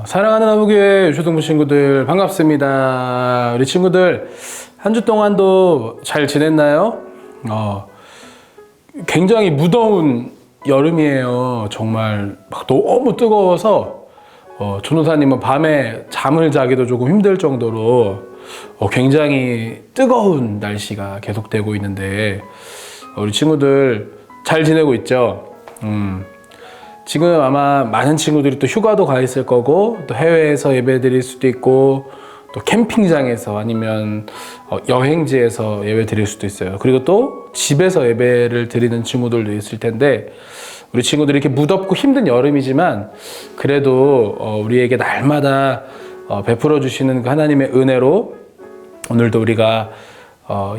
사랑하는 아부교회 초등부 친구들 반갑습니다. 우리 친구들 한 주 동안도 잘 지냈나요? 굉장히 무더운 여름이에요. 정말 막 너무 뜨거워서 전도사님은 밤에 잠을 자기도 조금 힘들 정도로 굉장히 뜨거운 날씨가 계속되고 있는데 우리 친구들 잘 지내고 있죠? 지금 아마 많은 친구들이 또 휴가도 가 있을 거고 또 해외에서 예배 드릴 수도 있고 또 캠핑장에서 아니면 여행지에서 예배 드릴 수도 있어요. 그리고 또 집에서 예배를 드리는 친구들도 있을 텐데 우리 친구들이 이렇게 무덥고 힘든 여름이지만 그래도 우리에게 날마다 베풀어 주시는 그 하나님의 은혜로 오늘도 우리가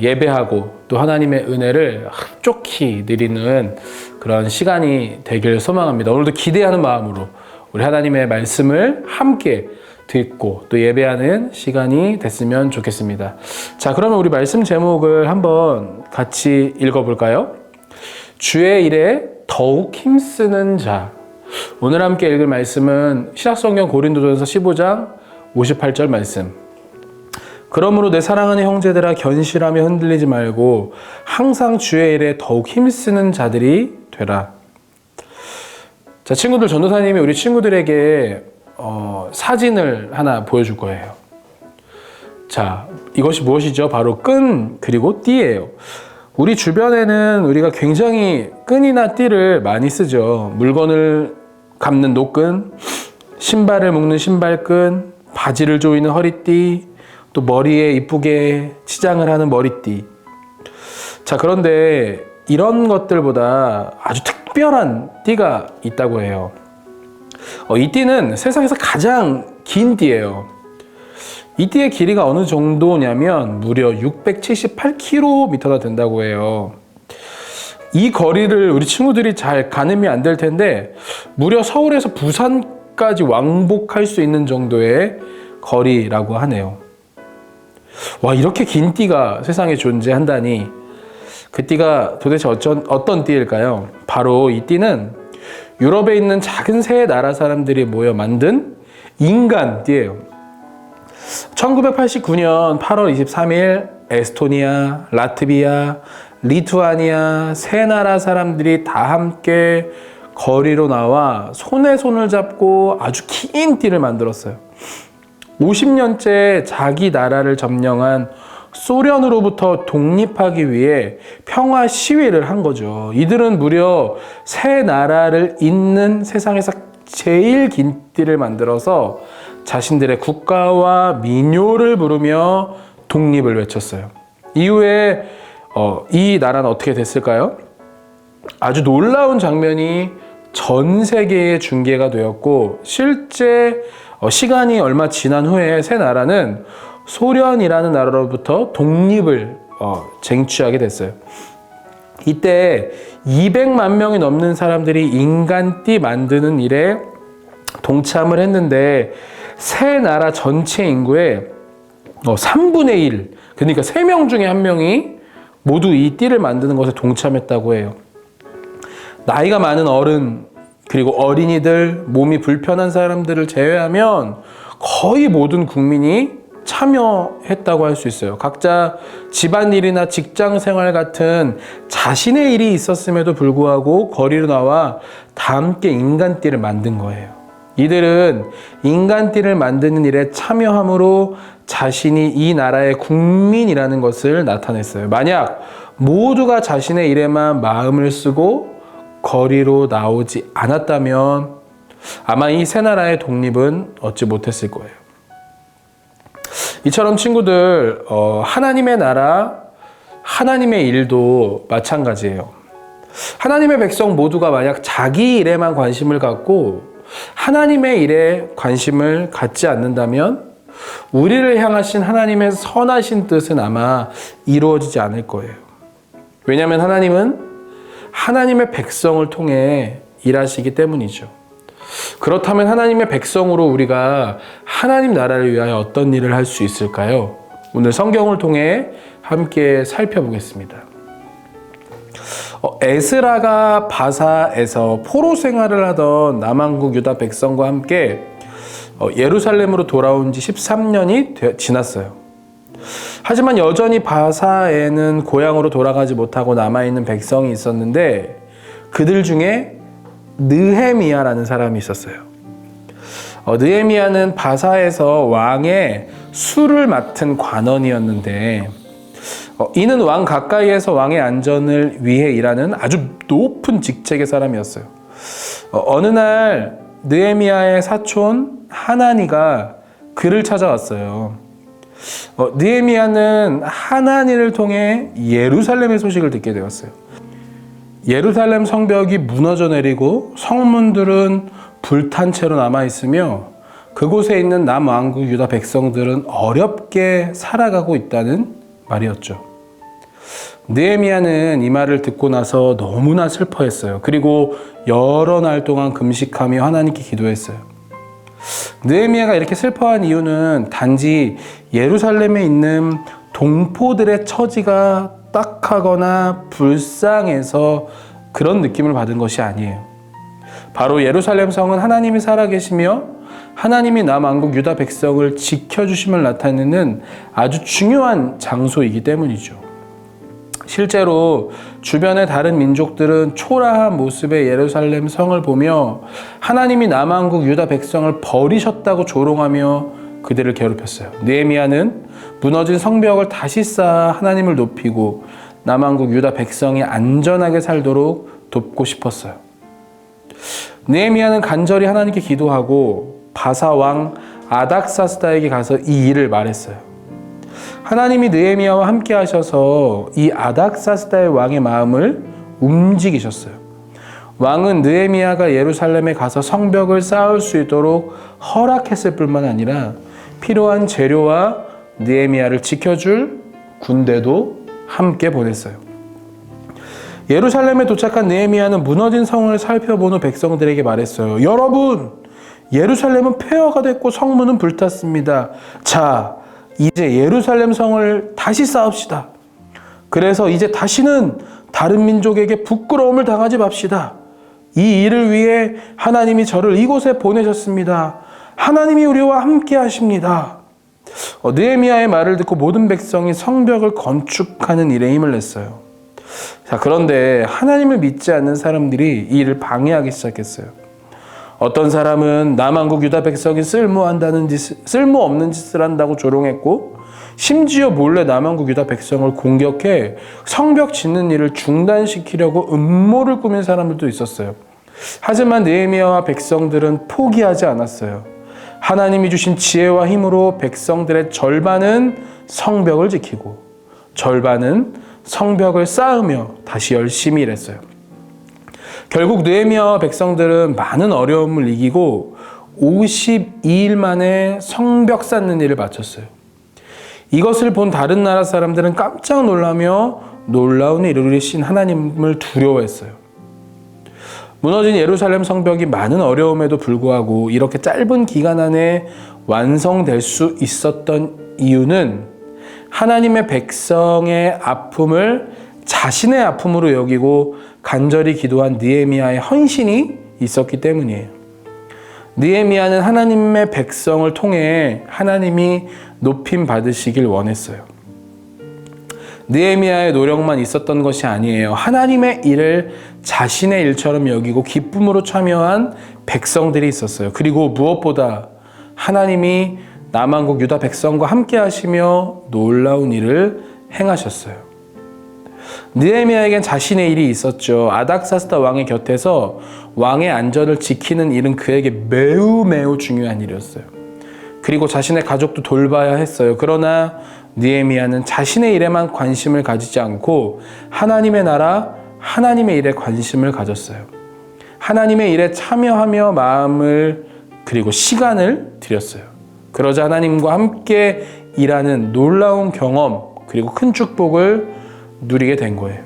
예배하고 또 하나님의 은혜를 흡족히 누리는 그런 시간이 되길 소망합니다. 오늘도 기대하는 마음으로 우리 하나님의 말씀을 함께 듣고 또 예배하는 시간이 됐으면 좋겠습니다. 자, 그러면 우리 말씀 제목을 한번 같이 읽어볼까요? 주의 일에 더욱 힘쓰는 자. 오늘 함께 읽을 말씀은 신약성경 고린도전서 15장 58절 말씀. 그러므로 내 사랑하는 형제들아 견실하며 흔들리지 말고 항상 주의 일에 더욱 힘쓰는 자들이 되라. 자, 친구들, 전도사님이 우리 친구들에게 사진을 하나 보여줄 거예요. 자, 이것이 무엇이죠? 바로 끈 그리고 띠예요. 우리 주변에는 우리가 굉장히 끈이나 띠를 많이 쓰죠. 물건을 감는 노끈, 신발을 묶는 신발끈, 바지를 조이는 허리띠, 또 머리에 이쁘게 치장을 하는 머리띠. 자, 그런데 이런 것들보다 아주 특별한 띠가 있다고 해요. 이 띠는 세상에서 가장 긴 띠예요. 이 띠의 길이가 어느 정도냐면 무려 678km나 된다고 해요. 이 거리를 우리 친구들이 잘 가늠이 안 될 텐데 무려 서울에서 부산까지 왕복할 수 있는 정도의 거리라고 하네요. 와, 이렇게 긴 띠가 세상에 존재한다니. 그 띠가 도대체 어떤 띠일까요? 바로 이 띠는 유럽에 있는 작은 세 나라 사람들이 모여 만든 인간 띠예요. 1989년 8월 23일 에스토니아, 라트비아, 리투아니아 세 나라 사람들이 다 함께 거리로 나와 손에 손을 잡고 아주 긴 띠를 만들었어요. 50년째 자기 나라를 점령한 소련으로부터 독립하기 위해 평화 시위를 한 거죠. 이들은 무려 세 나라를 잇는 세상에서 제일 긴 띠를 만들어서 자신들의 국가와 민요를 부르며 독립을 외쳤어요. 이후에 이 나라는 어떻게 됐을까요? 아주 놀라운 장면이 전 세계에 중계가 되었고 실제 시간이 얼마 지난 후에 세 나라는 소련이라는 나라로부터 독립을 쟁취하게 됐어요. 이때 200만 명이 넘는 사람들이 인간띠 만드는 일에 동참을 했는데 세 나라 전체 인구의 3분의 1, 그러니까 3명 중에 1명이 모두 이 띠를 만드는 것에 동참했다고 해요. 나이가 많은 어른, 그리고 어린이들, 몸이 불편한 사람들을 제외하면 거의 모든 국민이 참여했다고 할 수 있어요. 각자 집안일이나 직장생활 같은 자신의 일이 있었음에도 불구하고 거리로 나와 다 함께 인간띠를 만든 거예요. 이들은 인간띠를 만드는 일에 참여함으로 자신이 이 나라의 국민이라는 것을 나타냈어요. 만약 모두가 자신의 일에만 마음을 쓰고 거리로 나오지 않았다면 아마 이 세 나라의 독립은 얻지 못했을 거예요. 이처럼 친구들, 하나님의 나라, 하나님의 일도 마찬가지예요. 하나님의 백성 모두가 만약 자기 일에만 관심을 갖고 하나님의 일에 관심을 갖지 않는다면 우리를 향하신 하나님의 선하신 뜻은 아마 이루어지지 않을 거예요. 왜냐하면 하나님은 하나님의 백성을 통해 일하시기 때문이죠. 그렇다면 하나님의 백성으로 우리가 하나님 나라를 위하여 어떤 일을 할 수 있을까요? 오늘 성경을 통해 함께 살펴보겠습니다. 에스라가 바사에서 포로 생활을 하던 남왕국 유다 백성과 함께 예루살렘으로 돌아온 지 13년이 지났어요. 하지만 여전히 바사에는 고향으로 돌아가지 못하고 남아있는 백성이 있었는데 그들 중에 느헤미야라는 사람이 있었어요. 느헤미야는 바사에서 왕의 수를 맡은 관원이었는데 이는 왕 가까이에서 왕의 안전을 위해 일하는 아주 높은 직책의 사람이었어요. 어느 날 느헤미야의 사촌 하나니가 그를 찾아왔어요. 느헤미야는 하나니를 통해 예루살렘의 소식을 듣게 되었어요. 예루살렘 성벽이 무너져 내리고 성문들은 불탄 채로 남아있으며 그곳에 있는 남왕국 유다 백성들은 어렵게 살아가고 있다는 말이었죠. 느헤미야는 이 말을 듣고 나서 너무나 슬퍼했어요. 그리고 여러 날 동안 금식하며 하나님께 기도했어요. 느헤미야가 이렇게 슬퍼한 이유는 단지 예루살렘에 있는 동포들의 처지가 딱하거나 불쌍해서 그런 느낌을 받은 것이 아니에요. 바로 예루살렘 성은 하나님이 살아계시며 하나님이 남왕국 유다 백성을 지켜주심을 나타내는 아주 중요한 장소이기 때문이죠. 실제로 주변의 다른 민족들은 초라한 모습의 예루살렘 성을 보며 하나님이 남왕국 유다 백성을 버리셨다고 조롱하며 그들을 괴롭혔어요. 느헤미야는 무너진 성벽을 다시 쌓아 하나님을 높이고 남왕국 유다 백성이 안전하게 살도록 돕고 싶었어요. 느헤미야는 간절히 하나님께 기도하고 바사 왕 아닥사스다에게 가서 이 일을 말했어요. 하나님이 느헤미야와 함께 하셔서 이 아닥사스다의 왕의 마음을 움직이셨어요. 왕은 느헤미야가 예루살렘에 가서 성벽을 쌓을 수 있도록 허락했을 뿐만 아니라 필요한 재료와 느헤미야를 지켜줄 군대도 함께 보냈어요. 예루살렘에 도착한 느헤미야는 무너진 성을 살펴본 후 백성들에게 말했어요. 여러분, 예루살렘은 폐허가 됐고 성문은 불탔습니다. 자, 이제 예루살렘 성을 다시 쌓읍시다. 그래서 이제 다시는 다른 민족에게 부끄러움을 당하지 맙시다. 이 일을 위해 하나님이 저를 이곳에 보내셨습니다. 하나님이 우리와 함께 하십니다. 느헤미야의 말을 듣고 모든 백성이 성벽을 건축하는 일에 힘을 냈어요. 자, 그런데 하나님을 믿지 않는 사람들이 이 일을 방해하기 시작했어요. 어떤 사람은 남왕국 유다 백성이 쓸모없는 짓을 한다고 조롱했고, 심지어 몰래 남왕국 유다 백성을 공격해 성벽 짓는 일을 중단시키려고 음모를 꾸민 사람들도 있었어요. 하지만 느헤미야와 백성들은 포기하지 않았어요. 하나님이 주신 지혜와 힘으로 백성들의 절반은 성벽을 지키고 절반은 성벽을 쌓으며 다시 열심히 일했어요. 결국 느헤미야와 백성들은 많은 어려움을 이기고 52일 만에 성벽 쌓는 일을 마쳤어요. 이것을 본 다른 나라 사람들은 깜짝 놀라며 놀라운 일을 이루신 하나님을 두려워했어요. 무너진 예루살렘 성벽이 많은 어려움에도 불구하고 이렇게 짧은 기간 안에 완성될 수 있었던 이유는 하나님의 백성의 아픔을 자신의 아픔으로 여기고 간절히 기도한 느헤미야의 헌신이 있었기 때문이에요. 느헤미야는 하나님의 백성을 통해 하나님이 높임 받으시길 원했어요. 느헤미야의 노력만 있었던 것이 아니에요. 하나님의 일을 자신의 일처럼 여기고 기쁨으로 참여한 백성들이 있었어요. 그리고 무엇보다 하나님이 남왕국 유다 백성과 함께 하시며 놀라운 일을 행하셨어요. 느헤미야에겐 자신의 일이 있었죠. 아닥사스다 왕의 곁에서 왕의 안전을 지키는 일은 그에게 매우 중요한 일이었어요. 그리고 자신의 가족도 돌봐야 했어요. 그러나 느헤미야는 자신의 일에만 관심을 가지지 않고 하나님의 나라, 하나님의 일에 관심을 가졌어요. 하나님의 일에 참여하며 마음을 그리고 시간을 들였어요. 그러자 하나님과 함께 일하는 놀라운 경험 그리고 큰 축복을 누리게 된 거예요.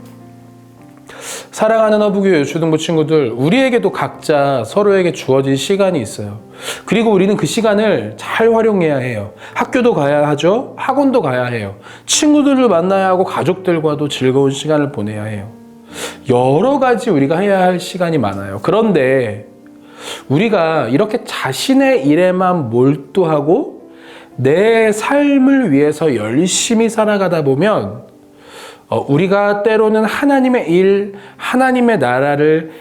사랑하는 허브교회 유초등부 친구들, 우리에게도 각자 서로에게 주어진 시간이 있어요. 그리고 우리는 그 시간을 잘 활용해야 해요. 학교도 가야 하죠. 학원도 가야 해요. 친구들을 만나야 하고 가족들과도 즐거운 시간을 보내야 해요. 여러 가지 우리가 해야 할 시간이 많아요. 그런데 우리가 이렇게 자신의 일에만 몰두하고 내 삶을 위해서 열심히 살아가다 보면 우리가 때로는 하나님의 일, 하나님의 나라를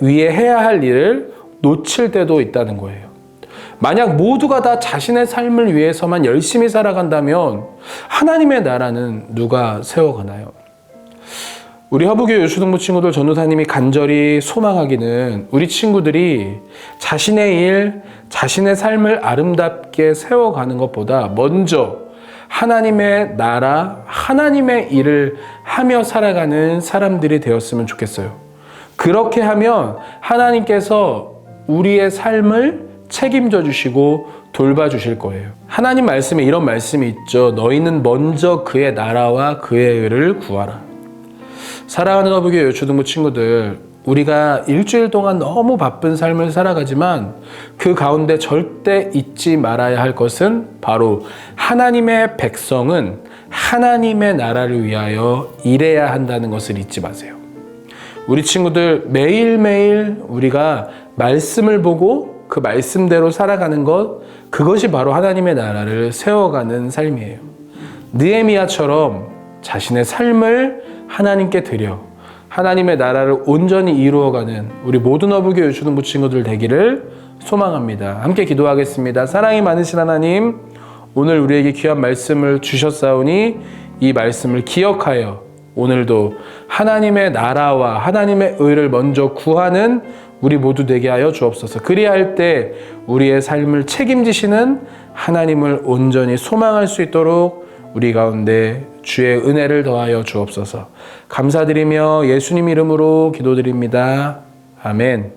위해 해야 할 일을 놓칠 때도 있다는 거예요. 만약 모두가 다 자신의 삶을 위해서만 열심히 살아간다면 하나님의 나라는 누가 세워가나요? 우리 허브교회 요초등부 친구들 전도사님이 간절히 소망하기는 우리 친구들이 자신의 일, 자신의 삶을 아름답게 세워가는 것보다 먼저 하나님의 나라, 하나님의 일을 하며 살아가는 사람들이 되었으면 좋겠어요. 그렇게 하면 하나님께서 우리의 삶을 책임져 주시고 돌봐주실 거예요. 하나님 말씀에 이런 말씀이 있죠. 너희는 먼저 그의 나라와 그의 의를 구하라. 사랑하는 허브교회 요초등부 친구들, 우리가 일주일 동안 너무 바쁜 삶을 살아가지만 그 가운데 절대 잊지 말아야 할 것은 바로 하나님의 백성은 하나님의 나라를 위하여 일해야 한다는 것을 잊지 마세요. 우리 친구들 매일매일 우리가 말씀을 보고 그 말씀대로 살아가는 것, 그것이 바로 하나님의 나라를 세워가는 삶이에요. 느헤미야처럼 자신의 삶을 하나님께 드려 하나님의 나라를 온전히 이루어가는 우리 모든 허브교회 요초등부 친구들 되기를 소망합니다. 함께 기도하겠습니다. 사랑이 많으신 하나님, 오늘 우리에게 귀한 말씀을 주셨사오니 이 말씀을 기억하여 오늘도 하나님의 나라와 하나님의 의를 먼저 구하는 우리 모두 되게 하여 주옵소서. 그리할 때 우리의 삶을 책임지시는 하나님을 온전히 소망할 수 있도록 우리 가운데 주의 은혜를 더하여 주옵소서. 감사드리며 예수님 이름으로 기도드립니다. 아멘.